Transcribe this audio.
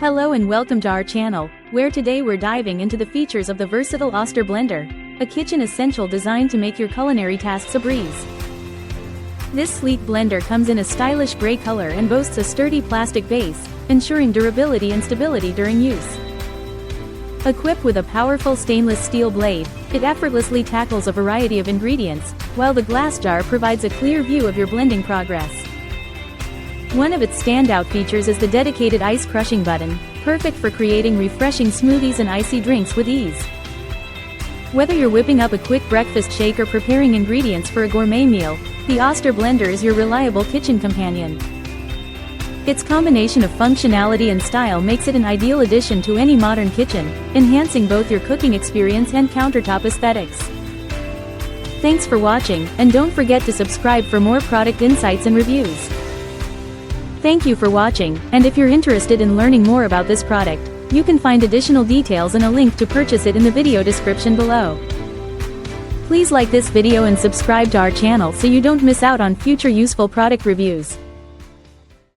Hello and welcome to our channel, where today we're diving into the features of the versatile Oster Blender, a kitchen essential designed to make your culinary tasks a breeze. This sleek blender comes in a stylish gray color and boasts a sturdy plastic base, ensuring durability and stability during use. Equipped with a powerful stainless steel blade, it effortlessly tackles a variety of ingredients, while the glass jar provides a clear view of your blending progress. One of its standout features is the dedicated ice crushing button, perfect for creating refreshing smoothies and icy drinks with ease. Whether you're whipping up a quick breakfast shake or preparing ingredients for a gourmet meal, the Oster Blender is your reliable kitchen companion. Its combination of functionality and style makes it an ideal addition to any modern kitchen, enhancing both your cooking experience and countertop aesthetics. Thanks for watching, and don't forget to subscribe for more product insights and reviews. Thank you for watching, and if you're interested in learning more about this product, you can find additional details and a link to purchase it in the video description below. Please like this video and subscribe to our channel so you don't miss out on future useful product reviews.